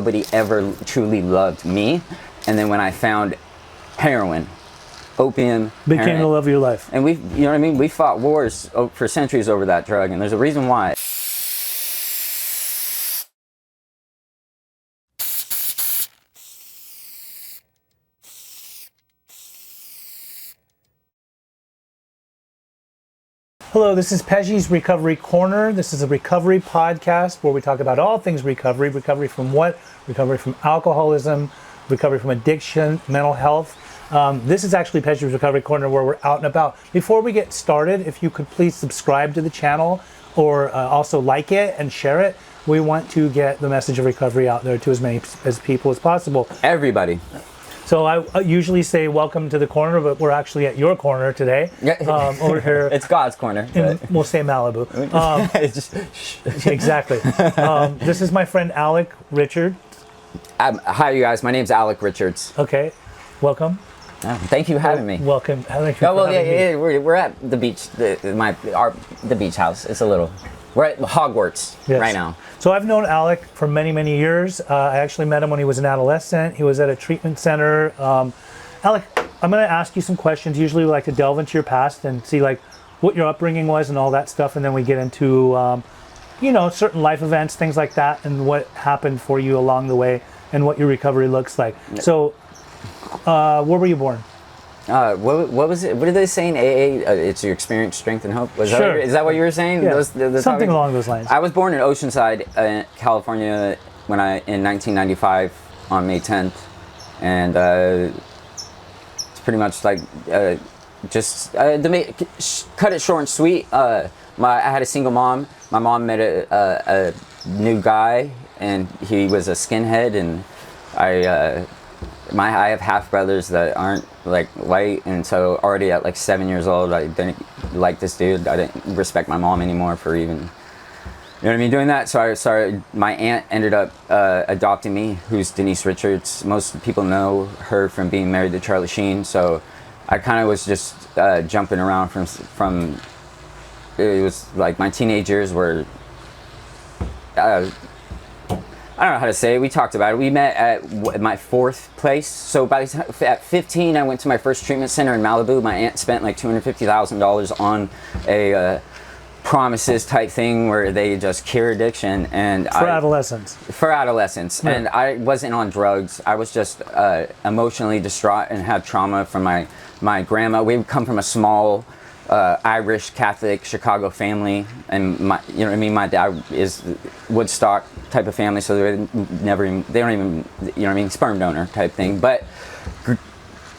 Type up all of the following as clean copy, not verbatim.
nobody ever truly loved me. And then when I found heroin, opium became the love of your life. And you know what I mean? We fought wars for centuries over that drug, and there's a reason why. Hello, this is Pejji's Recovery Corner. This is a recovery podcast where we talk about all things recovery. Recovery from what? Recovery from alcoholism, recovery from addiction, mental health. This is actually Pejji's Recovery Corner where we're out and about. Before we get started, if you could please subscribe to the channel or also like it and share it. We want to get the message of recovery out there to as many people as possible. Everybody. So I usually say welcome to the corner, but we're actually at your corner today. Over here. It's God's corner. We'll say Malibu. Exactly. This is my friend Alec Richards. Hi, you guys. My name's Alec Richards. Okay. Welcome. Thank you for having me. Welcome. We're at the beach, the beach house. It's a little. We're at Hogwarts right now. So I've known Alec for many, many years. I actually met him when he was an adolescent. He was at a treatment center. Alec, I'm going to ask you some questions. Usually we like to delve into your past and see like what your upbringing was and all that stuff. And then we get into, certain life events, things like that, and what happened for you along the way and what your recovery looks like. So where were you born? What was it? What did they say in AA? It's your experience, strength, and hope. Is that what you were saying? Yeah. Something along those lines. I was born in Oceanside, California, in 1995 on May 10th, and it's pretty much like to cut it short and sweet. I had a single mom. My mom met a new guy, and he was a skinhead, and I have half brothers that aren't like white, and so already at like 7 years old, I didn't like this dude. I didn't respect my mom anymore for even, you know what I mean, doing that. So my aunt ended up adopting me, who's Denise Richards. Most people know her from being married to Charlie Sheen. So I kind of was just jumping around from. It was like my teenage years were. I don't know how to say it. We talked about it. We met at my fourth place. So at 15, I went to my first treatment center in Malibu. My aunt spent like $250,000 on a promises type thing where they just cure addiction. And For adolescents. Yeah. And I wasn't on drugs. I was just emotionally distraught and had trauma from my grandma. We come from a small Irish Catholic Chicago family, and my dad is Woodstock type of family, so they don't even sperm donor type thing. But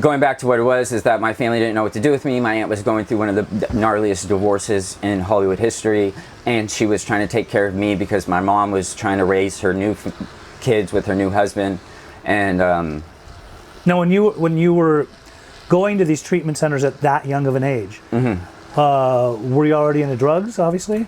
going back to what it was, is that my family didn't know what to do with me. My aunt was going through one of the gnarliest divorces in Hollywood history, and she was trying to take care of me because my mom was trying to raise her new kids with her new husband. And now when you were going to these treatment centers at that young of an age, were you already into drugs, obviously?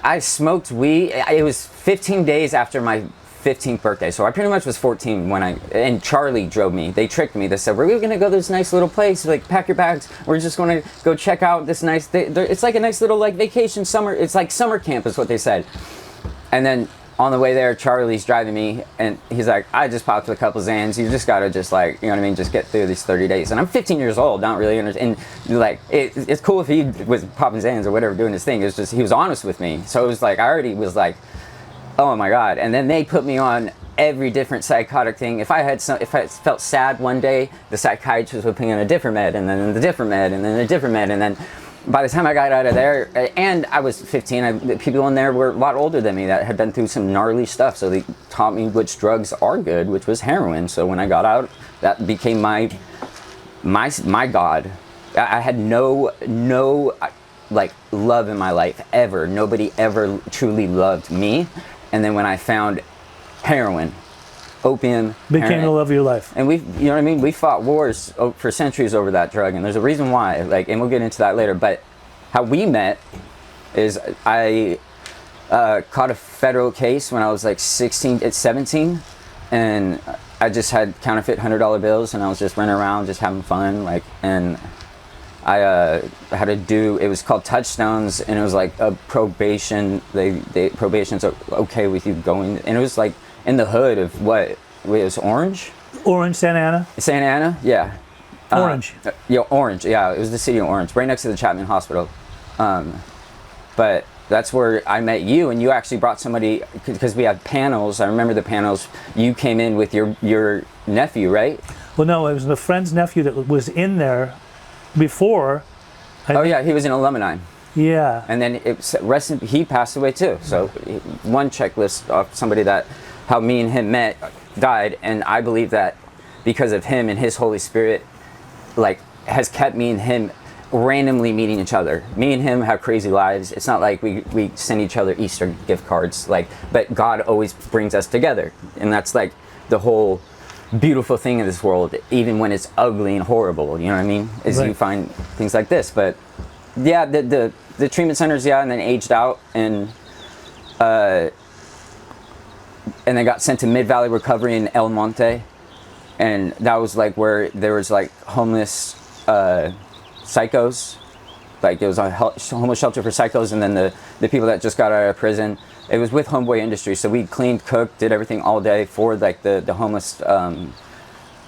I smoked weed. It was 15 days after my 15th birthday, so I pretty much was 14 and Charlie drove me. They tricked me. They said, we're going to go to this nice little place, like pack your bags. We're just going to go check out this nice, it's like a nice little like vacation summer. It's like summer camp is what they said. And then on the way there, Charlie's driving me, and he's like, I just popped a couple Xans. You just gotta just like, you know what I mean, just get through these 30 days. And I'm 15 years old, don't really understand. And like, it's cool if he was popping Xans or whatever, doing his thing. It was just, he was honest with me. So it was like, I already was like, oh my God. And then they put me on every different psychotic thing. If I felt sad one day, the psychiatrist would put me on a different med, and then a different med, and then a different med, and then by the time I got out of there, and I was 15, people in there were a lot older than me that had been through some gnarly stuff. So they taught me which drugs are good, which was heroin. So when I got out, that became my God. I had no like love in my life ever. Nobody ever truly loved me. And then when I found heroin, opium, became the love of your life. And you know what I mean? We fought wars for centuries over that drug, and there's a reason why, like, and we'll get into that later. But how we met is I caught a federal case when I was like 17, and I just had counterfeit $100 bills, and I was just running around, just having fun, like, and I had to do, it was called Touchstones, and it was like a probation, probation's okay with you going, and it was like, in the hood of what it was Orange? Orange, Santa Ana? Santa Ana? Yeah. Orange. Yeah, Orange. Yeah, it was the city of Orange, right next to the Chapman Hospital. But that's where I met you, and you actually brought somebody, because we had panels. I remember the panels. You came in with your nephew, right? Well, no, it was a friend's nephew that was in there before. Yeah, he was an alumni. Yeah. And then he passed away too. So one checklist of somebody that, how me and him met, died, and I believe that because of him and his Holy Spirit, like, has kept me and him randomly meeting each other. Me and him have crazy lives. It's not like we send each other Easter gift cards, like, but God always brings us together, and that's like the whole beautiful thing in this world, even when it's ugly and horrible. You know what I mean? Is Right. You find things like this. But yeah, the treatment centers, yeah, and then aged out, and then got sent to Mid Valley Recovery in El Monte, and that was like where there was like homeless psychos. Like, it was a homeless shelter for psychos, and then the people that just got out of prison. It was with Homeboy Industries, so we cleaned, cooked, did everything all day for like the homeless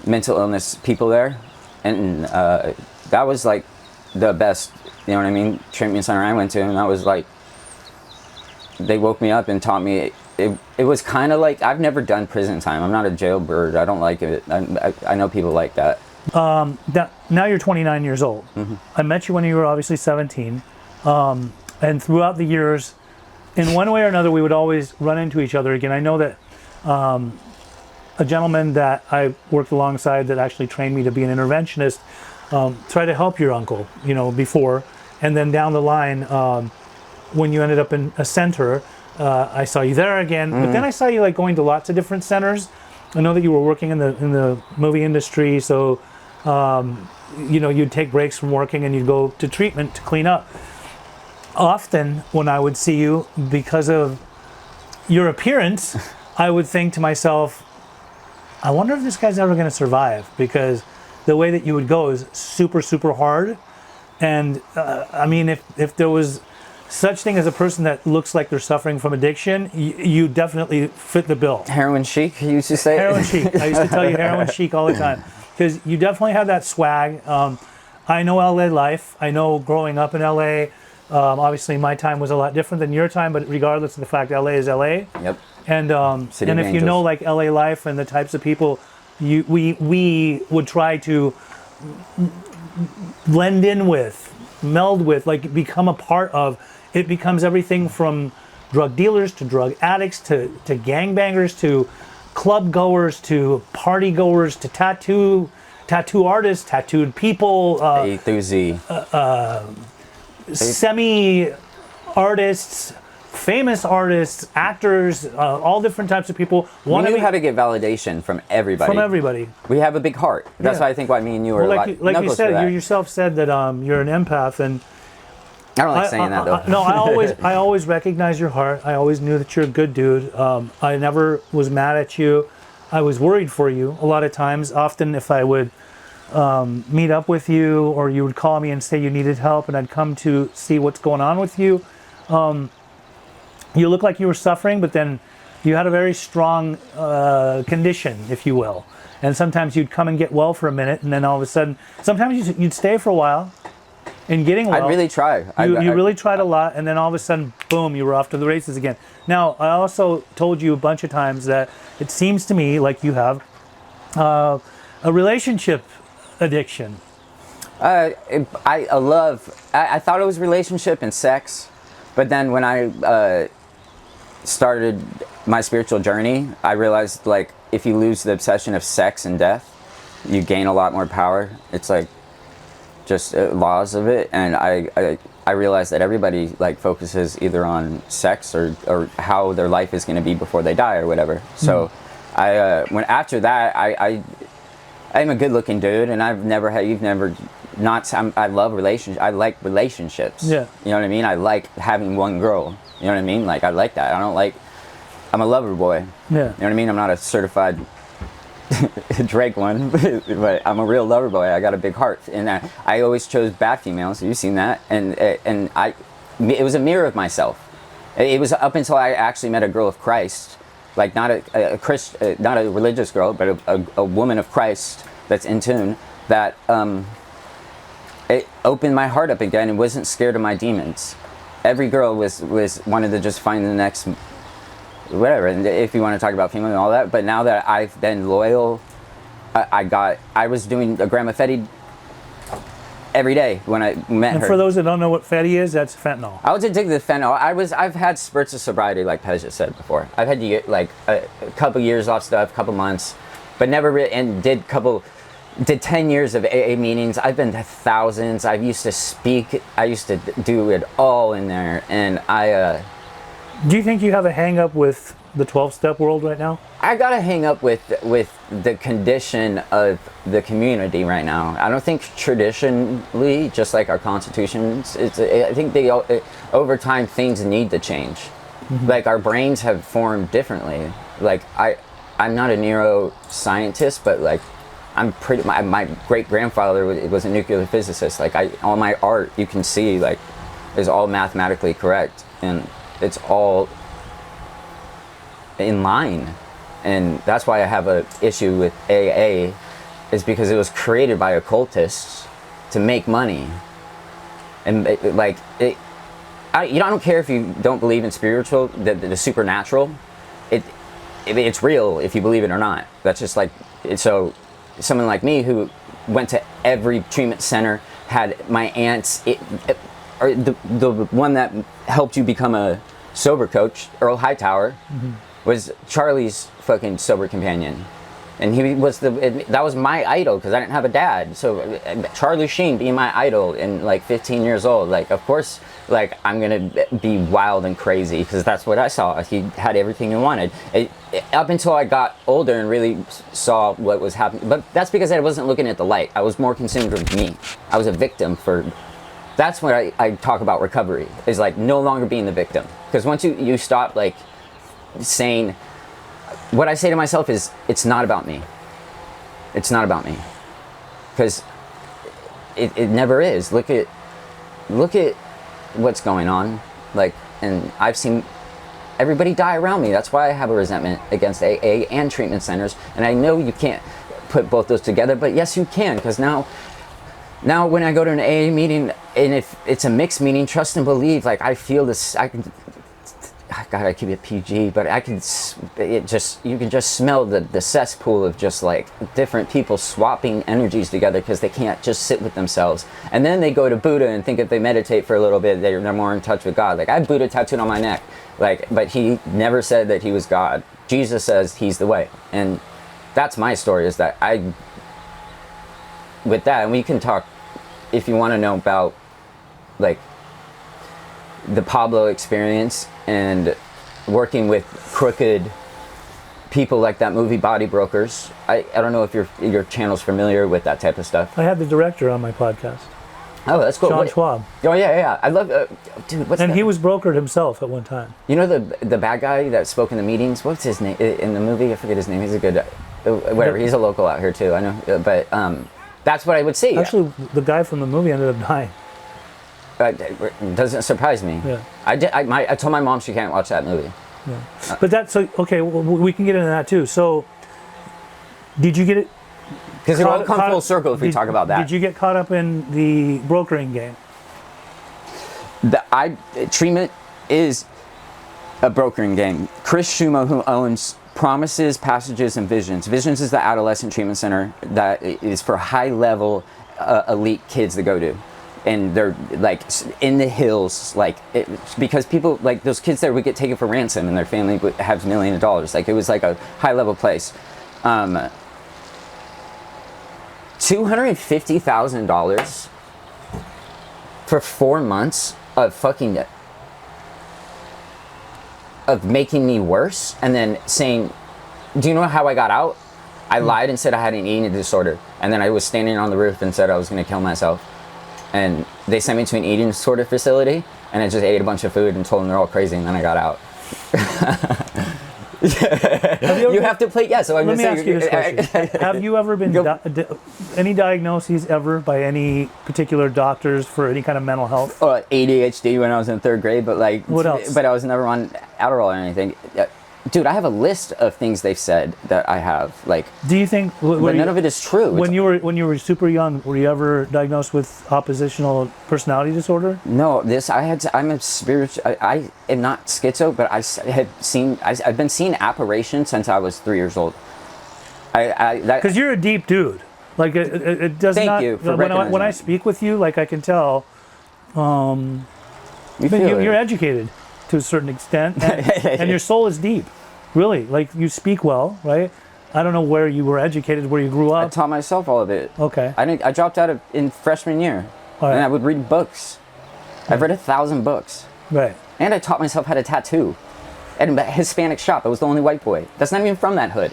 mental illness people there, and that was like the best, you know what I mean, treatment center I went to, and that was like, they woke me up and taught me. It was kind of like, I've never done prison time. I'm not a jailbird. I don't like it. I know people like that. Now you're 29 years old. Mm-hmm. I met you when you were obviously 17. And throughout the years, in one way or another, we would always run into each other again. I know that a gentleman that I worked alongside that actually trained me to be an interventionist tried to help your uncle, before. And then down the line, when you ended up in a center, I saw you there again. But then I saw you like going to lots of different centers. I know that you were working in the movie industry, so you'd take breaks from working and you'd go to treatment to clean up. Often when I would see you, because of your appearance, I would think to myself, I wonder if this guy's ever going to survive, because the way that you would go is super, super hard. And I mean, if there was such thing as a person that looks like they're suffering from addiction, you definitely fit the bill. Heroin chic, you used to say? Heroin chic. I used to tell you heroin chic all the time, because you definitely have that swag. I know LA life. I know growing up in LA, obviously my time was a lot different than your time, but regardless of the fact, LA is LA. Yep. And if you know like LA life and the types of people, we would try to blend in with, meld with, like become a part of. It becomes everything from drug dealers to drug addicts to gangbangers to club goers to party goers to tattoo artists, tattooed people, A through Z. semi artists, famous artists, actors, all different types of people. We knew how to get validation from everybody. From everybody. We have a big heart. That's Yeah. why I think why me and you are Well, like you knuckles for said, that. you yourself said that you're an empath, and I don't like saying that though. no, I always recognize your heart. I always knew that you're a good dude. I never was mad at you. I was worried for you a lot of times. Often if I would meet up with you, or you would call me and say you needed help, and I'd come to see what's going on with you, you looked like you were suffering, but then you had a very strong condition, if you will. And sometimes you'd come and get well for a minute, and then all of a sudden, sometimes you'd stay for a while in getting well. I'd really try. You really tried a lot, and then all of a sudden, boom, you were off to the races again. Now, I also told you a bunch of times that it seems to me like you have a relationship addiction. I thought it was relationship and sex, but then when I started my spiritual journey, I realized like if you lose the obsession of sex and death, you gain a lot more power. It's like just laws of it, and I realized that everybody like focuses either on sex or how their life is going to be before they die or whatever. So when after that I'm a good-looking dude, and I love relationships. I like relationships. Yeah. You know what I mean? I like having one girl. You know what I mean? Like, I like that. I'm a lover boy. Yeah. You know what I mean? I'm not a certified Drake one, but I'm a real lover boy. I got a big heart, and I always chose bad females. You've seen that, and it was a mirror of myself. It was up until I actually met a girl of Christ like not a not a religious girl, but a woman of Christ that's in tune, that it opened my heart up again and wasn't scared of my demons. Every girl was wanted to just find the next whatever, and if you want to talk about female and all that. But now that I've been loyal, I was doing a gram of Fetty every day when I met her. And for those that don't know what Fetty is, that's fentanyl. I was addicted to fentanyl. I've had spurts of sobriety, like Pej just said before. I've had to get like a couple years off stuff, couple months, but never really, and did 10 years of AA meetings. I've been to thousands. I used to speak. I used to do it all in there. And do you think you have a hang up with the 12-step world right now? I got to hang up with the condition of the community right now. I don't think traditionally, just like our constitutions, I think they over time things need to change. Mm-hmm. Like our brains have formed differently. Like I'm not a neuroscientist, but like I'm pretty. My great grandfather was a nuclear physicist. Like all my art, you can see, like, is all mathematically correct, and it's all in line. And that's why I have a issue with AA, is because it was created by occultists to make money. And I don't care if you don't believe in spiritual, the supernatural. It's real if you believe it or not. That's just like so. Someone like me who went to every treatment center, had my aunts, or the one that helped you become a sober coach, Earl Hightower, mm-hmm. was Charlie's fucking sober companion. And he was that was my idol, because I didn't have a dad. So Charlie Sheen being my idol in like 15 years old, like of course, like I'm gonna be wild and crazy, because that's what I saw. He had everything he wanted. Up until I got older and really saw what was happening, but that's because I wasn't looking at the light. I was more consumed with me. I was a victim for. That's when I talk about recovery, is like no longer being the victim. Because once you stop like saying. What I say to myself is, it's not about me. It's not about me. Because it never is. Look at what's going on. Like, and I've seen everybody die around me. That's why I have a resentment against AA and treatment centers. And I know you can't put both those together, but yes, you can. Because now when I go to an AA meeting, and if it's a mixed meeting, trust and believe, like I feel this, God, I keep it PG, but you can just smell the cesspool of just like different people swapping energies together, because they can't just sit with themselves. And then they go to Buddha and think if they meditate for a little bit, they're more in touch with God. Like I have Buddha tattooed on my neck, like, but he never said that he was God. Jesus says he's the way. And that's my story, is that with that, and we can talk if you want to know about like the Pablo experience and working with crooked people like that movie Body Brokers. I don't know if your channel's familiar with that type of stuff. I had the director on my podcast. Oh, that's cool. Sean Schwab. Oh yeah. I love, dude. What's and that? He was brokered himself at one time. You know the bad guy that spoke in the meetings. What's his name in the movie? I forget his name. He's a good, whatever. He's a local out here too. I know, but that's what I would see. Actually, the guy from the movie ended up dying. Doesn't surprise me. Yeah. I told my mom she can't watch that movie. Yeah. But that's okay. Well, we can get into that too. So, did you get it? Because it'll all come full circle if we talk about that. Did you get caught up in the brokering game? Treatment is a brokering game. Chris Schumo, who owns Promises, Passages, and Visions. Visions is the adolescent treatment center that is for high-level elite kids to go to. And they're like in the hills, like because people like those kids there would get taken for ransom, and their family would have millions of dollars. Like it was like a high-level place. $250,000 for 4 months of making me worse, and then saying, "Do you know how I got out? I lied and said I had an eating disorder, and then I was standing on the roof and said I was going to kill myself." And they sent me to an eating disorder facility, and I just ate a bunch of food and told them they're all crazy, and then I got out. You have to play. Yeah, so let me ask you this question: have you ever been any diagnoses ever by any particular doctors for any kind of mental health? ADHD when I was in 3rd grade, but like, what else? But I was never on Adderall or anything. Dude, I have a list of things they've said that I have. Like, Do you think? but none of it is true. When you were super young, were you ever diagnosed with oppositional personality disorder? No, I'm a spiritual. I am not schizo, but I've been seeing apparitions since I was 3 years old. Because you're a deep dude. Like it does Thank not. you for when recognizing I that. speak with you, like I can tell, you're educated to a certain extent, and your soul is deep. Really, like you speak well, right? I don't know where you were educated, where you grew I up. taught myself all of it. Okay. I dropped out in freshman year, All right. and I would read books. I've read 1,000 books, Right. and I taught myself how to tattoo. At a Hispanic shop, I was the only white boy. That's not even from that hood.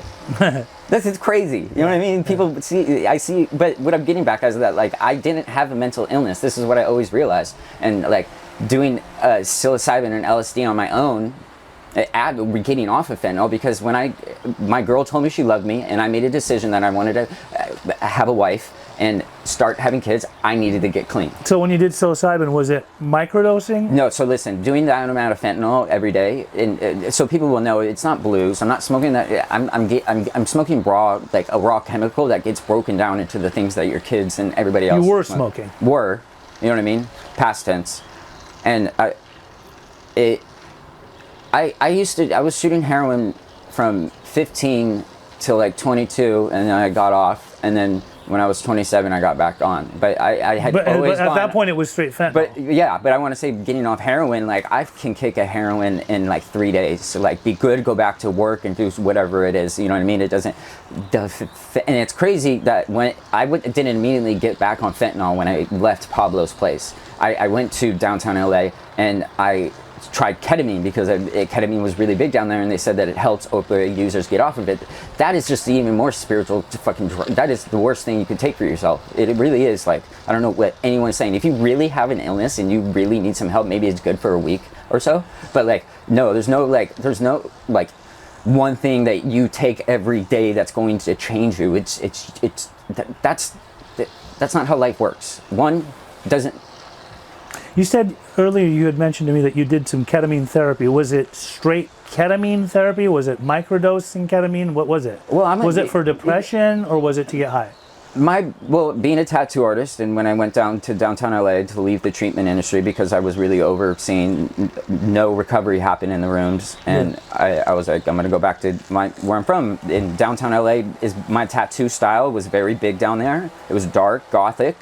This is crazy. You know what I mean? People see, but what I'm getting back is that like I didn't have a mental illness. This is what I always realized, and like doing psilocybin and LSD on my own. Getting off of fentanyl because when my girl told me she loved me and I made a decision that I wanted to have a wife and start having kids, I needed to get clean. So when you did psilocybin, was it microdosing? No, so listen, doing that amount of fentanyl every day, and so people will know it's not blues. I'm not smoking that. I'm smoking like a raw chemical that gets broken down into the things that your kids and everybody else. You were smoking. You know what I mean? Past tense, and I was shooting heroin from 15 to like 22, and then I got off, and then when I was 27, I got back on. But I had always But at gone, that point, it was straight fentanyl. But yeah, but I want to say getting off heroin, like I can kick a heroin in like 3 days. So like be good, go back to work and do whatever it is. You know what I mean? It doesn't, and it's crazy that when didn't immediately get back on fentanyl when I left Pablo's place. I went to downtown LA and I tried ketamine because ketamine was really big down there, and they said that it helps opioid users get off of it. That is just even more spiritual to fucking drug. That is the worst thing you could take for yourself. It really is. Like, I don't know what anyone's saying. If you really have an illness and you really need some help, maybe it's good for a week or so. But like, no, there's no one thing that you take every day that's going to change you. That's not how life works. One doesn't. You said earlier, you had mentioned to me that you did some ketamine therapy. Was it straight ketamine therapy? Was it microdosing ketamine? What was it? Well, was it for depression or was it to get high? Being a tattoo artist, and when I went down to downtown LA to leave the treatment industry because I was really overseeing no recovery happen in the rooms, and I was like, I'm gonna go back to where I'm from. In downtown LA, my tattoo style was very big down there. It was dark, gothic.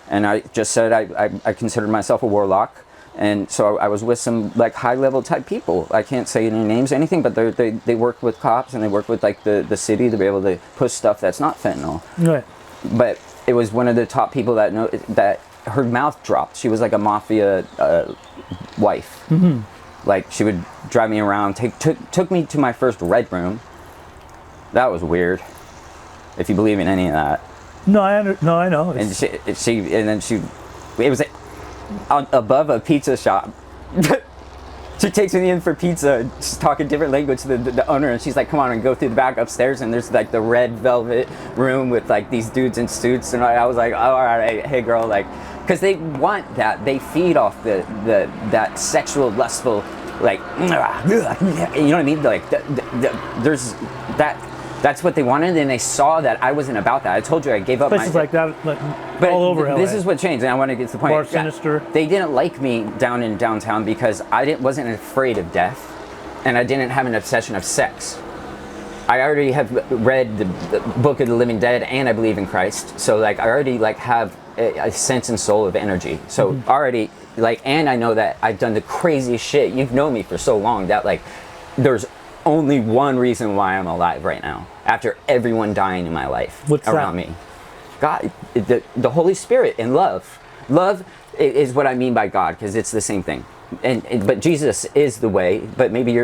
And I just said I considered myself a warlock, and so I was with some like high-level type people. I can't say any names or anything, but they work with cops and they work with like the city to be able to push stuff that's not fentanyl. Right. But it was one of the top people that her mouth dropped. She was like a mafia wife. Mm-hmm. Like she would drive me around, took me to my first red room. That was weird, if you believe in any of that. No, I know. And it was above a pizza shop. She takes me in for pizza, just talking different language to the owner, and she's like, come on, and go through the back upstairs, and there's like the red velvet room with like these dudes in suits, and I was like, oh, all right, hey girl, like, because they want that, they feed off that sexual, lustful, like, you know what I mean? Like, there's that. That's what they wanted, and they saw that I wasn't about that. I told you I gave up. Places like that, but all over LA. This is what changed, and I want to get to the point. Bar Sinister. They didn't like me down in downtown because wasn't afraid of death, and I didn't have an obsession of sex. I already have read the Book of the Living Dead, and I believe in Christ. So like I already like have a sense and soul of energy. So already like, and I know that I've done the craziest shit. You've known me for so long that like there's only one reason why I'm alive right now, after everyone dying in my life. What's around that? me. God, the Holy Spirit and love. Love is what I mean by God, because it's the same thing. But Jesus is the way. But maybe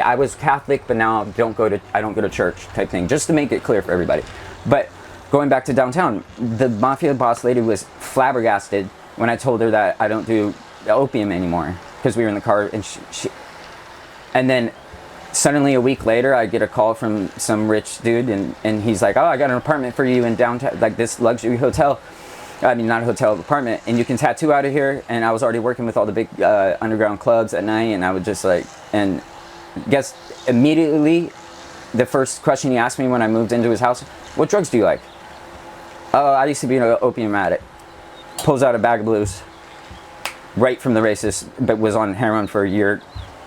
I was Catholic, but now I don't go to church type thing. Just to make it clear for everybody. But going back to downtown, the mafia boss lady was flabbergasted when I told her that I don't do opium anymore, because we were in the car, and then. Suddenly a week later, I get a call from some rich dude, and he's like, oh, I got an apartment for you in downtown, like this luxury hotel. I mean, not a hotel, apartment, and you can tattoo out of here. And I was already working with all the big underground clubs at night, and I would just like, and guess immediately, the first question he asked me when I moved into his house, what drugs do you like? Oh, I used to be an opium addict. Pulls out a bag of blues. Right from the races, but was on heroin for a year,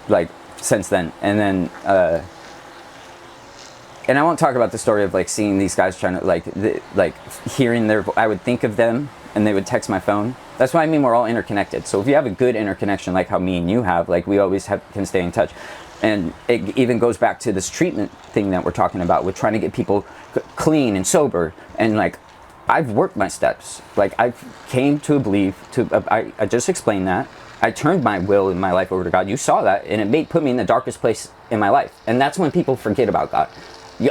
like, since then. And then, and I won't talk about the story of, like, seeing these guys trying to, like, hearing their, I would think of them, and they would text my phone. That's why I mean we're all interconnected. So if you have a good interconnection, like how me and you have, like, we always can stay in touch. And it even goes back to this treatment thing that we're talking about with trying to get people clean and sober. And, like, I've worked my steps. Like, I came to believe, I just explained that. I turned my will in my life over to God. You saw that, and it put me in the darkest place in my life. And that's when people forget about God.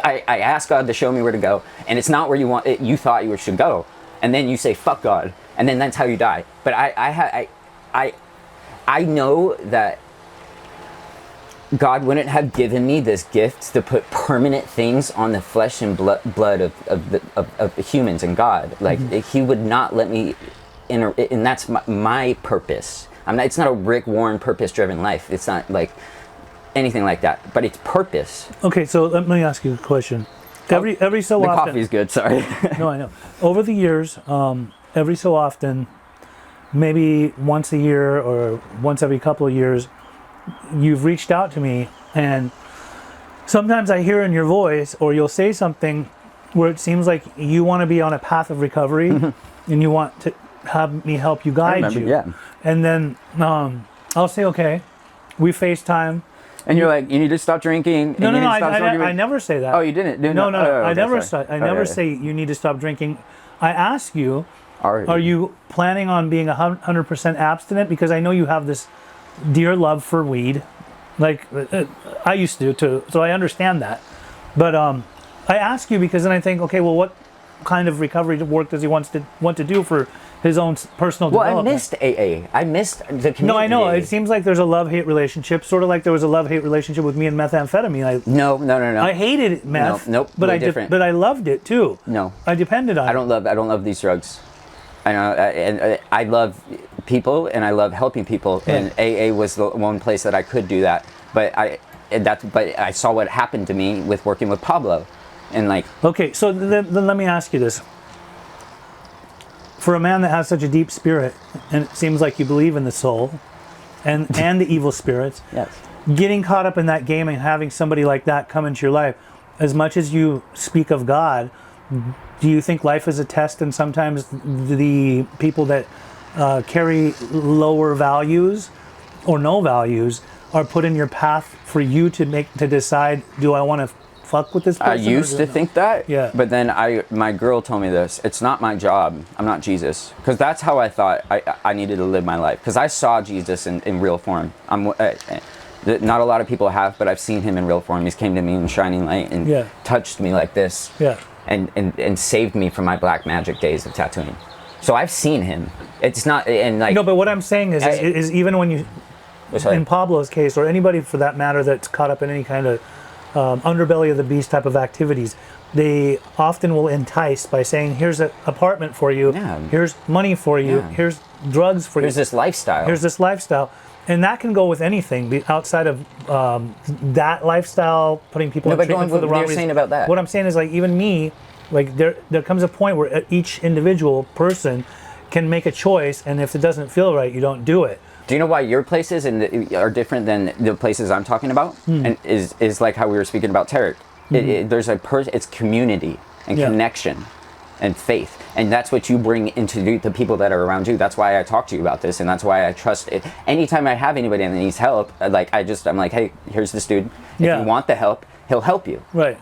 I asked God to show me where to go, and it's not where you thought you should go. And then you say, fuck God, and then that's how you die. But I know that God wouldn't have given me this gift to put permanent things on the flesh and blood of humans and God. Like, he would not let me enter, and that's my purpose. It's not a Rick Warren purpose-driven life. It's not like anything like that, but it's purpose. Okay, so let me ask you a question. Every so the often... The coffee's good, sorry. No, I know. Over the years, every so often, maybe once a year or once every couple of years, you've reached out to me, and sometimes I hear in your voice, or you'll say something where it seems like you want to be on a path of recovery, and you want to have me help you, guide you. Yeah. And then I'll say, okay, we FaceTime. And you're like, you need to stop drinking. No, I never say that. Oh, you didn't? No, I never say you need to stop drinking. I ask you, are you planning on being 100% abstinent? Because I know you have this dear love for weed, like I used to too, so I understand that. But I ask you because then I think, okay, well, what kind of recovery work does he want to do for his own personal development? Well, I missed AA. I missed the community. No, I know. AA. It seems like there's a love-hate relationship, sort of like there was a love-hate relationship with me and methamphetamine. No. I hated meth. Nope. But I loved it too. No. I depended on it. I don't love these drugs. I know, and I love people, and I love helping people, and AA was the one place that I could do that. But I saw what happened to me with working with Pablo, and like. Okay, so then let me ask you this: for a man that has such a deep spirit, and it seems like you believe in the soul, and the evil spirits, yes, getting caught up in that game and having somebody like that come into your life, as much as you speak of God. Do you think life is a test, and sometimes the people that carry lower values or no values are put in your path for you to decide, do I want to fuck with this person? I used to think that, yeah. But then my girl told me this: it's not my job. I'm not Jesus, because that's how I thought I needed to live my life. Because I saw Jesus in real form. Not a lot of people have, but I've seen him in real form. He's came to me in shining light and touched me like this. Yeah. And saved me from my black magic days of tattooing. So I've seen him. It's not, and like. No, but what I'm saying is even when you, in Pablo's case, or anybody for that matter that's caught up in any kind of underbelly of the beast type of activities, they often will entice by saying, here's an apartment for you, here's money for you, here's drugs for you. Here's this lifestyle. Here's this lifestyle. And that can go with anything outside of that lifestyle, putting people in treatment for the wrong reason. Saying about that? What I'm saying is, like, even me, like there comes a point where each individual person can make a choice, and if it doesn't feel right, you don't do it. Do you know why your places are different than the places I'm talking about? And is like how we were speaking about Tarek. There's it's community and connection and faith, and that's what you bring into the people that are around you. That's why I talk to you about this, and that's why I trust it. Anytime I have anybody that needs help, I'm like, hey, here's this dude. If you want the help, he'll help you. Right.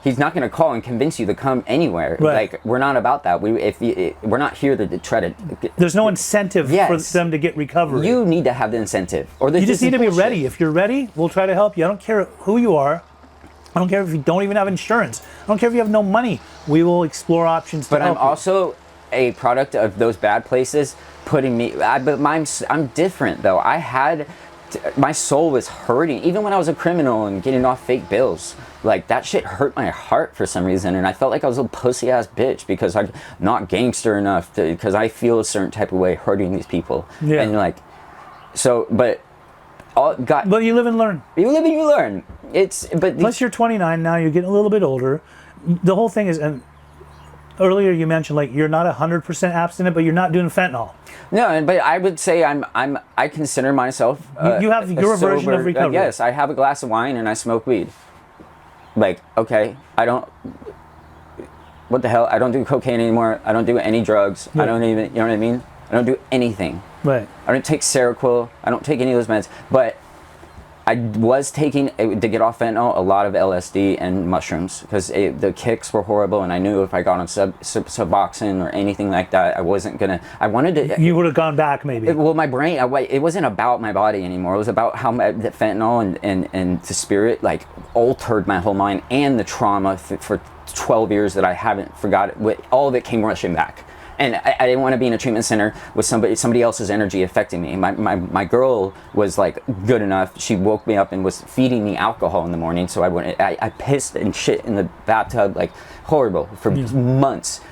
He's not going to call and convince you to come anywhere. Right. Like, we're not about that. We're not here to try to. There's no incentive for them to get recovery. You need to have the incentive, or you just need to be ready. If you're ready, we'll try to help you. I don't care who you are. I don't care if you don't even have insurance. I don't care if you have no money. We will explore options to help you. But I'm also a product of those bad places putting me. I'm different though. My soul was hurting even when I was a criminal and getting off fake bills. Like, that shit hurt my heart for some reason, and I felt like I was a pussy ass bitch because I'm not gangster enough because I feel a certain type of way hurting these people. Yeah. And like, so, but But you live and learn. You live and you learn. Plus, you're 29 now. You're getting a little bit older. The whole thing is, and earlier you mentioned like you're not 100% abstinent, but you're not doing fentanyl. No, but I would say I consider myself. You have your version of recovery. Yes, I have a glass of wine and I smoke weed. Like, okay, I don't. What the hell? I don't do cocaine anymore. I don't do any drugs. Right. I don't even. You know what I mean? I don't do anything. Right. I don't take Seroquel. I don't take any of those meds. But I was taking, to get off fentanyl, a lot of LSD and mushrooms because the kicks were horrible, and I knew if I got on Suboxone or anything like that, I wasn't gonna. I wanted to. You would have gone back, maybe. Well, my brain. It wasn't about my body anymore. It was about how the fentanyl and the spirit like altered my whole mind, and the trauma for 12 years that I haven't forgot. All of it came rushing back. And I didn't want to be in a treatment center with somebody else's energy affecting me. My girl was like good enough. She woke me up and was feeding me alcohol in the morning. So I pissed and shit in the bathtub like horrible for months,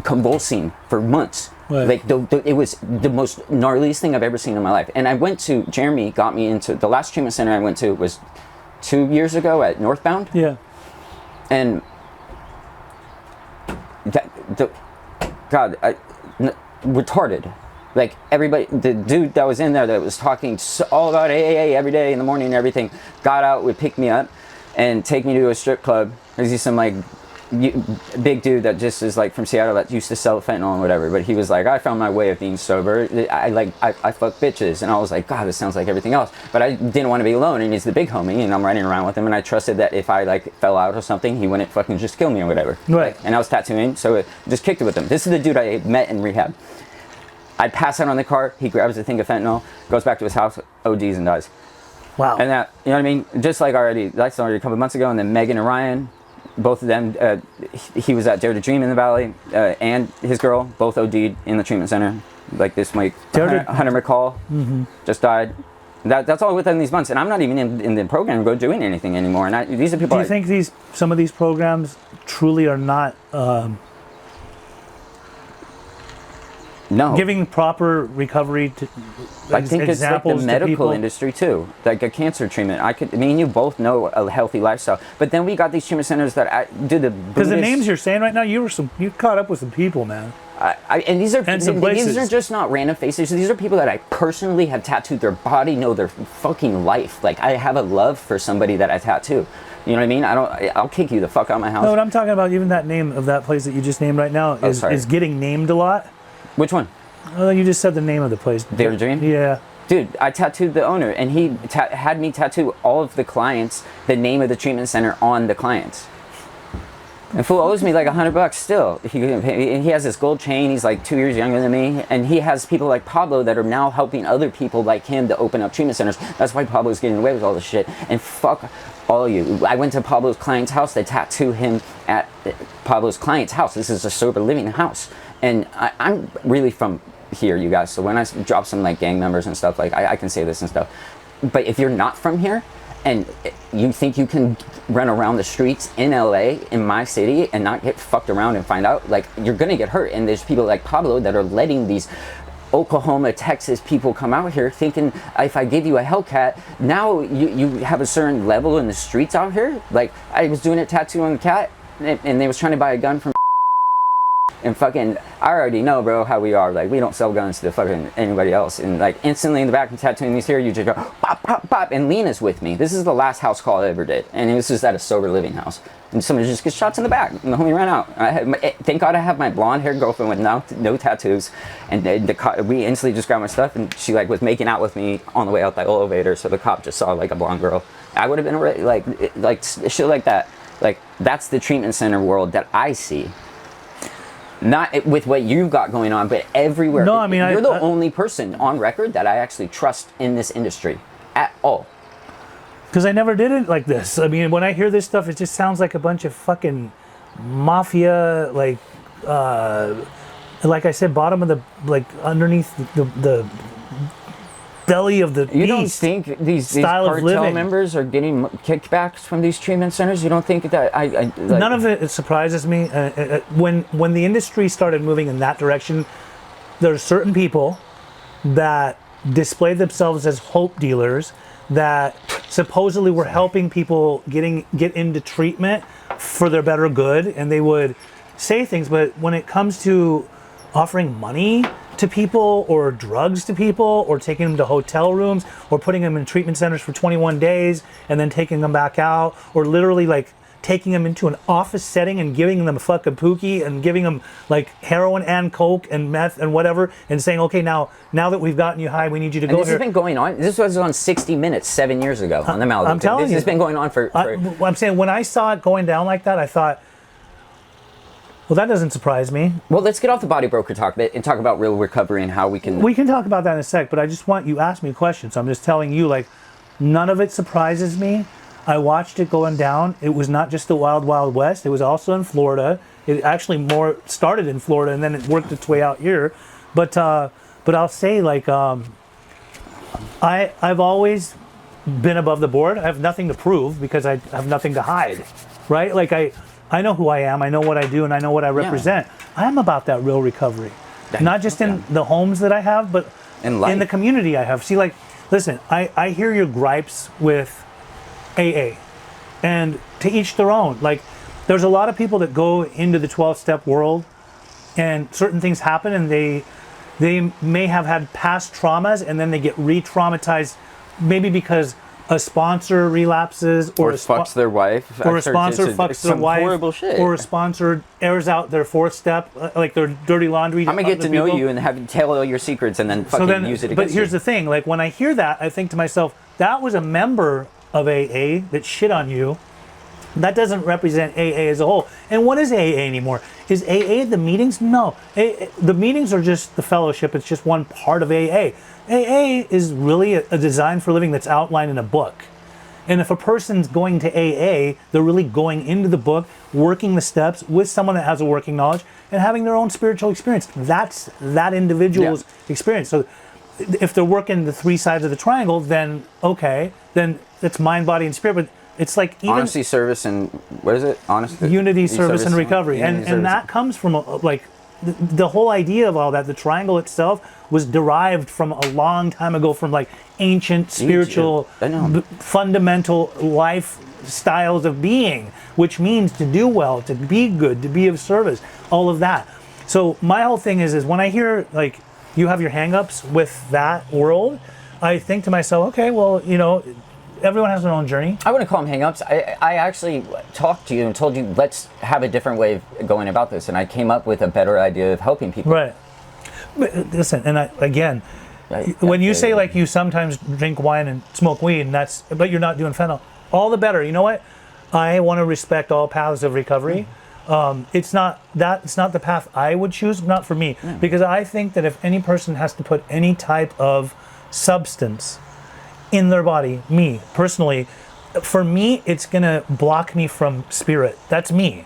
convulsing for months. Right. Like it was the most gnarliest thing I've ever seen in my life. And I went to, Jeremy got me into, the last treatment center I went to was 2 years ago at Northbound. Yeah. And God, retarded. Like everybody, the dude that was in there that was talking all about AAA every day in the morning and everything, got out, would pick me up and take me to a strip club. There's some like big dude that just is like from Seattle that used to sell fentanyl and whatever. But he was like, I found my way of being sober. I fuck bitches. And I was like, God, this sounds like everything else. But I didn't want to be alone. And he's the big homie and I'm riding around with him. And I trusted that if I like fell out or something, he wouldn't fucking just kill me or whatever. Right. And I was tattooing. So I just kicked it with him. This is the dude I met in rehab. I pass out on the car. He grabs a thing of fentanyl, goes back to his house, ODs and dies. Wow. And that, you know what I mean? Just like that's already a couple months ago. And then Megan and Ryan, both of them, he was at Dare to Dream in the Valley, and his girl, both OD'd in the treatment center. Like this, like Hunter McCall just died. That's all within these months, and I'm not even in the program doing anything anymore. And these are people. Do you think some of these programs truly are not no giving proper recovery to? I think it's like the medical industry too, like a cancer treatment. Me and you both know a healthy lifestyle, but then we got these treatment centers that do the because the names you're saying right now, you caught up with some people, man. And these are just not random faces. These are people that I personally have tattooed their body, know their fucking life. Like I have a love for somebody that I tattoo. You know what I mean? I'll kick you the fuck out of my house. No, what I'm talking about, even that name of that place that you just named right now is getting named a lot. Which one? You just said the name of the place. Dare to Dream? Yeah. Dude, I tattooed the owner, and he had me tattoo all of the clients, the name of the treatment center on the clients. And fool owes me like $100 still. He has this gold chain. He's like 2 years younger than me, and he has people like Pablo that are now helping other people like him to open up treatment centers. That's why Pablo's getting away with all this shit. And fuck all of you. I went to Pablo's client's house. They tattoo him at Pablo's client's house. This is a sober living house, and I'm really from here, you guys. So when I drop some like gang members and stuff, like I can say this and stuff. But if you're not from here, and you think you can run around the streets in LA, in my city, and not get fucked around and find out, like, you're gonna get hurt. And there's people like Pablo that are letting these Oklahoma, Texas people come out here thinking, if I give you a Hellcat, now you have a certain level in the streets out here. Like, I was doing a tattoo on the cat, and they was trying to buy a gun from and fucking, I already know, bro, how we are. Like, we don't sell guns to fucking anybody else. And like, instantly in the back and tattooing these here, you just go pop, pop, pop. And Lena's with me. This is the last house call I ever did, and this is at a sober living house. And somebody just gets shots in the back, and the homie ran out. Thank God I have my blonde-haired girlfriend with no tattoos, and we instantly just grabbed my stuff, and she like was making out with me on the way out the elevator. So the cop just saw like a blonde girl. I would have been like shit like that. Like, that's the treatment center world that I see. Not with what you've got going on, but everywhere. No, I mean, you're the only person on record that I actually trust in this industry at all. Because I never did it like this. I mean, when I hear this stuff, it just sounds like a bunch of fucking mafia, like I said, bottom of the, like, underneath the belly of the You don't think these cartel members are getting kickbacks from these treatment centers? You don't think that like, none of it surprises me. When the industry started moving in that direction, there are certain people that displayed themselves as hope dealers that supposedly were helping people get into treatment for their better good, and they would say things, but when it comes to offering money to people or drugs to people or taking them to hotel rooms or putting them in treatment centers for 21 days and then taking them back out, or literally like taking them into an office setting and giving them a fucking pookie and giving them like heroin and coke and meth and whatever, and saying, okay, now that we've gotten you high, we need you to go this here. Has been going on. This was on 60 Minutes 7 years ago on the Malibu. I'm telling you, this has been going on for I'm saying, when I saw it going down like that, I thought, well, that doesn't surprise me. Well, let's get off the body broker talk and talk about real recovery and how we can... We can talk about that in a sec, but I just want you asked me a question, so I'm just telling you, like, none of it surprises me. I watched it going down. It was not just the Wild Wild West. It was also in Florida. It actually more started in Florida and then it worked its way out here. But I'll say, like, I've always been above the board. I have nothing to prove because I have nothing to hide, right? Like, I know who I am. I know what I do, and I know what I represent. Yeah. I am about that real recovery, not just in the homes that I have, but in the community I have. See, like, listen, I hear your gripes with AA, and to each their own. Like, there's a lot of people that go into the 12-step world and certain things happen and they may have had past traumas and then they get re-traumatized, maybe because a sponsor relapses or fucks their wife, or a sponsor fucks their wife, horrible shit. Or a sponsor airs out their fourth step, like their dirty laundry. I'm gonna get to know you and have you tell all your secrets and then fucking use it against you. But here's the thing, like, when I hear that, I think to myself, that was a member of AA that shit on you. That doesn't represent AA as a whole. And what is AA anymore? Is AA the meetings? No. The meetings are just the fellowship. It's just one part of AA. AA is really a design for living that's outlined in a book. And if a person's going to AA, they're really going into the book, working the steps with someone that has a working knowledge and having their own spiritual experience. That's that individual's experience. So if they're working the three sides of the triangle, then okay, then it's mind, body, and spirit. But it's like even honesty, service, and what is it? Honesty, unity, service, and recovery. And that comes from like the whole idea of all that. The triangle itself was derived from a long time ago, from like ancient spiritual fundamental life styles of being, which means to do well, to be good, to be of service, all of that. So my whole thing is when I hear like you have your hang-ups with that world, I think to myself, okay, well, you know, everyone has their own journey. I wouldn't call them hang-ups. I actually talked to you and told you, let's have a different way of going about this. And I came up with a better idea of helping people. Right. But listen, and when you say like you sometimes drink wine and smoke weed, and but you're not doing fentanyl, all the better. You know what? I want to respect all paths of recovery. It's not the path I would choose, not for me, because I think that if any person has to put any type of substance in their body, me personally, for me, it's gonna block me from spirit. That's me.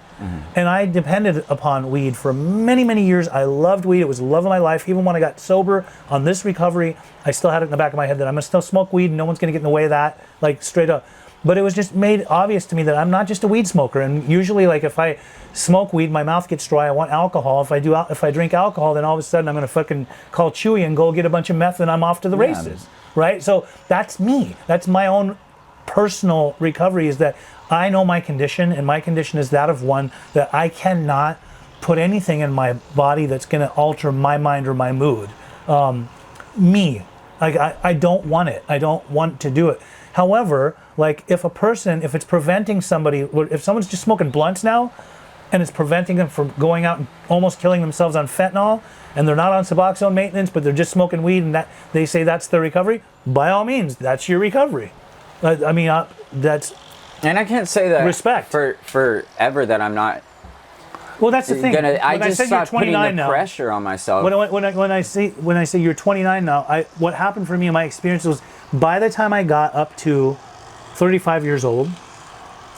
And I depended upon weed for many, many years. I loved weed. It was the love of my life. Even when I got sober on this recovery, I still had it in the back of my head that I'm gonna still smoke weed and no one's gonna get in the way of that, like straight up. But it was just made obvious to me that I'm not just a weed smoker. And usually, like, if I smoke weed, my mouth gets dry. I want alcohol. If I drink alcohol, then all of a sudden I'm gonna fucking call Chewy and go get a bunch of meth and I'm off to the races, right? So that's me. That's my own personal recovery, is that I know my condition, and my condition is that of one that I cannot put anything in my body that's going to alter my mind or my mood. I don't want it. I don't want to do it. However, like if it's preventing somebody, if someone's just smoking blunts now, and it's preventing them from going out and almost killing themselves on fentanyl, and they're not on Suboxone maintenance, but they're just smoking weed, and that they say that's their recovery, by all means, that's your recovery. I mean, that's... And I can't say that respect for forever that I'm not. Well, that's the thing. I just stopped putting the pressure on myself. When I say you're 29 now, what happened for me in my experience was, by the time I got up to 35 years old,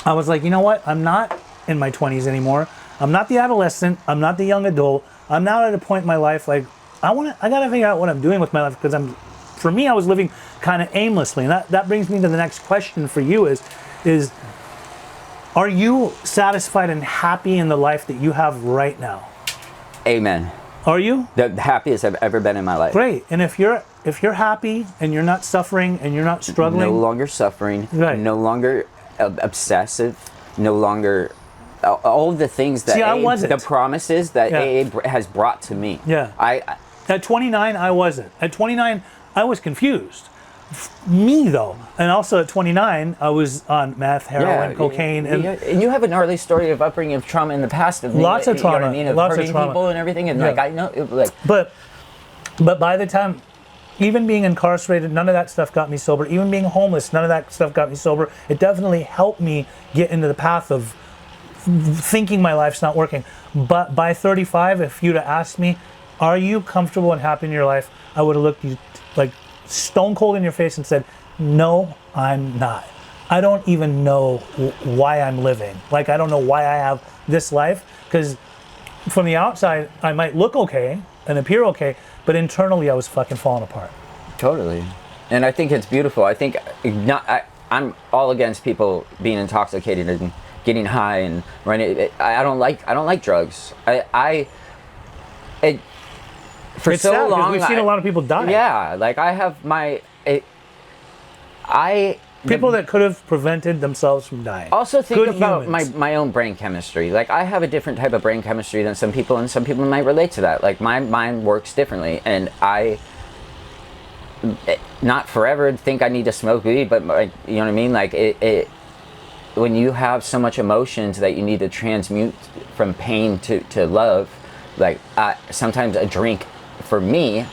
I was like, you know what? I'm not in my 20s anymore. I'm not the adolescent. I'm not the young adult. I'm now at a point in my life like I got to figure out what I'm doing with my life, because for me, I was living kind of aimlessly, and that brings me to the next question for you is are you satisfied and happy in the life that you have right now? Amen. Are you? The happiest I've ever been in my life. Great. And if you're happy and you're not suffering and you're not struggling, no longer suffering, right. no longer obsessive, no longer all of the things that the promises that AA has brought to me. Yeah. At 29, I wasn't. At 29, I was confused. Me though, and also at 29, I was on meth, heroin, cocaine, and you have a gnarly story of upbringing of trauma in the past. Of lots of trauma, you know what I mean? Of lots hurting of trauma. people and everything, and like I know, like. But by the time, even being incarcerated, none of that stuff got me sober. Even being homeless, none of that stuff got me sober. It definitely helped me get into the path of thinking my life's not working. But by 35, if you'd have asked me, are you comfortable and happy in your life? I would have looked you like stone cold in your face and said, no, I'm not. I don't even know why I'm living. Like, I don't know why I have this life, because from the outside, I might look okay and appear okay, but internally I was fucking falling apart. Totally. And I think it's beautiful. I think I'm all against people being intoxicated and getting high and running. I don't like drugs. For it's so sad, long, we've seen a lot of people die. Yeah, like I have people that could have prevented themselves from dying. Also think Good about humans. my own brain chemistry. Like I have a different type of brain chemistry than some people, and some people might relate to that. Like my mind works differently, and I not forever think I need to smoke weed, but like, you know what I mean? Like it when you have so much emotions that you need to transmute from pain to love, like sometimes a drink for me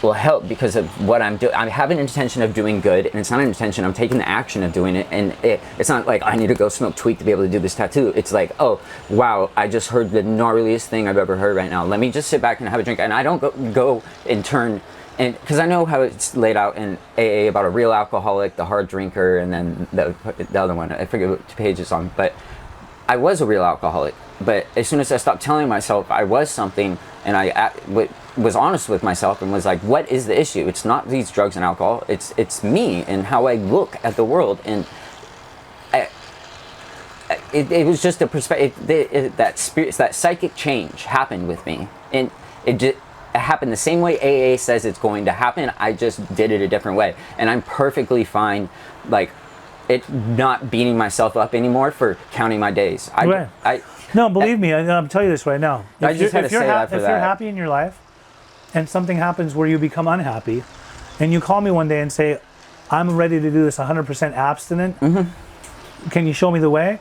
will help because of what I'm doing. I have an intention of doing good, and it's not an intention. I'm taking the action of doing it, and it's not like I need to go smoke tweak to be able to do this tattoo. It's like, oh wow, I just heard the gnarliest thing I've ever heard right now. Let me just sit back and have a drink, and I don't go and turn. And because I know how it's laid out in AA about a real alcoholic, the hard drinker, and then the other one, I forget what page it's on, but I was a real alcoholic. But as soon as I stopped telling myself I was something, and I was honest with myself and was like, what is the issue? It's not these drugs and alcohol, it's me and how I look at the world. And it was just a perspective, that psychic change happened with me. And it happened the same way AA says it's going to happen. I just did it a different way, and I'm perfectly fine, like it not beating myself up anymore for counting my days. No, believe me, I'm telling you this right now. I just had to say that for that. If you're happy in your life, and something happens where you become unhappy, and you call me one day and say, "I'm ready to do this 100% abstinent. Mm-hmm. Can you show me the way?"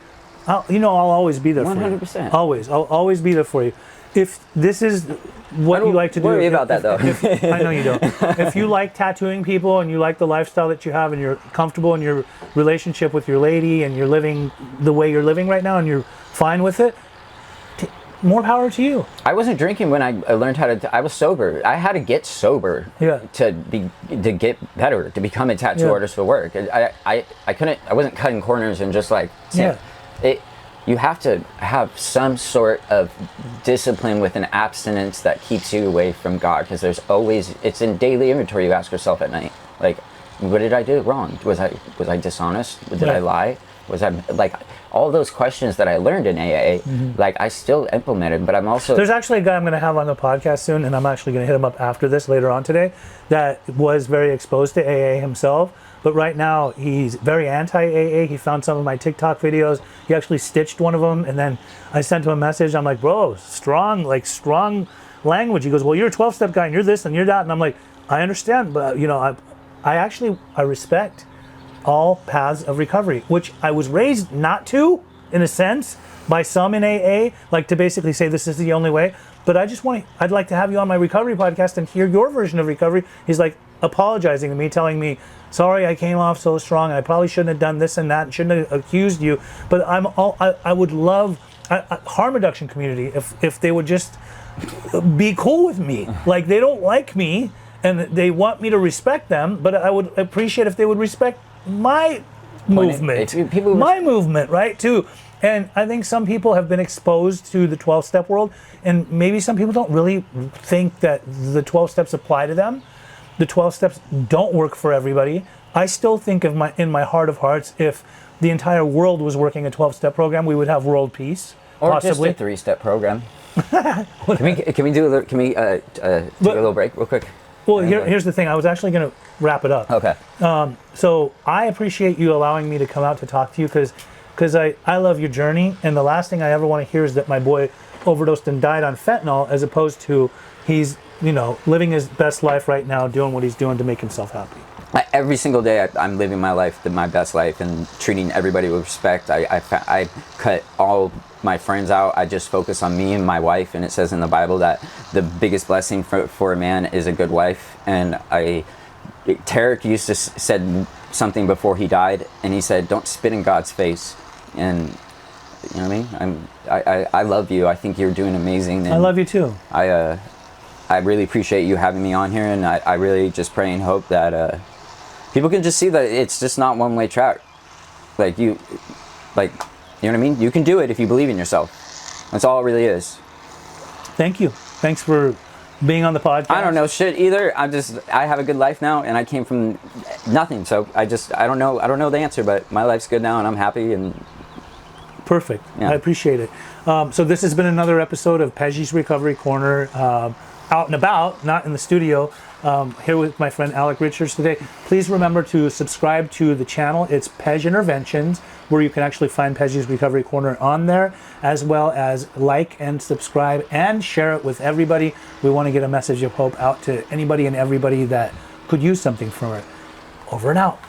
I'll always be there for you. 100%. Always, I'll always be there for you. If this is what you like to do, worry about that though. I know you don't. If you like tattooing people and you like the lifestyle that you have and you're comfortable in your relationship with your lady and you're living the way you're living right now and you're fine with it, more power to you. I wasn't drinking when I learned how to. I was sober. I had to get sober to get better, to become a tattoo artist for work. I couldn't. I wasn't cutting corners and just like you have to have some sort of discipline with an abstinence that keeps you away from God, because there's always, it's in daily inventory. You ask yourself at night, like, what did I do wrong? Was I dishonest? Did I lie? Was I, like, all those questions that I learned in AA, like I still implemented, but I'm also... There's actually a guy I'm going to have on the podcast soon, and I'm actually going to hit him up after this later on today, that was very exposed to AA himself. But right now, he's very anti-AA. He found some of my TikTok videos. He actually stitched one of them, and then I sent him a message. I'm like, bro, strong language. He goes, well, you're a 12-step guy, and you're this, and you're that. And I'm like, I understand, but, I respect all paths of recovery, which I was raised not to, in a sense, by some in AA, like to basically say this is the only way. But I'd like to have you on my recovery podcast and hear your version of recovery. He's like apologizing to me, telling me, sorry, I came off so strong. I probably shouldn't have done this and that, and shouldn't have accused you. But I would love harm reduction community if they would just be cool with me. Like, they don't like me and they want me to respect them, but I would appreciate if they would respect my movement, my movement, right, too. And I think some people have been exposed to the 12-step world, and maybe some people don't really think that the 12 steps apply to them. The 12 steps don't work for everybody. I still think in my heart of hearts, if the entire world was working a 12-step program, we would have world peace. Or possibly. just a 3-step program. Can we do a little, can we take a little break real quick? Well, here's the thing. I was actually going to wrap it up. Okay. So I appreciate you allowing me to come out to talk to you because I love your journey, and the last thing I ever want to hear is that my boy overdosed and died on fentanyl, as opposed to he's living his best life right now, doing what he's doing to make himself happy. Every single day I'm living my life, my best life, and treating everybody with respect. I cut all my friends out. I just focus on me and my wife, and it says in the Bible that the biggest blessing for a man is a good wife. And Tarek used to said something before he died, and he said, "Don't spit in God's face." And you know what I mean? I love you. I think you're doing amazing. And I love you too. I really appreciate you having me on here, and I really just pray and hope that people can just see that it's just not one-way track. You know what I mean? You can do it if you believe in yourself. That's all it really is. Thank you. Thanks for being on the podcast. I don't know shit either. I have a good life now, and I came from nothing. So I don't know the answer, but my life's good now, and I'm happy. And perfect. Yeah. I appreciate it. So this has been another episode of Pej's Recovery Corner. Out and about, not in the studio, here with my friend Alec Richards today. Please remember to subscribe to the channel. It's Pej Interventions, where you can actually find Pej's Recovery Corner on there, as well as like and subscribe and share it with everybody. We want to get a message of hope out to anybody and everybody that could use something from it. Over and out.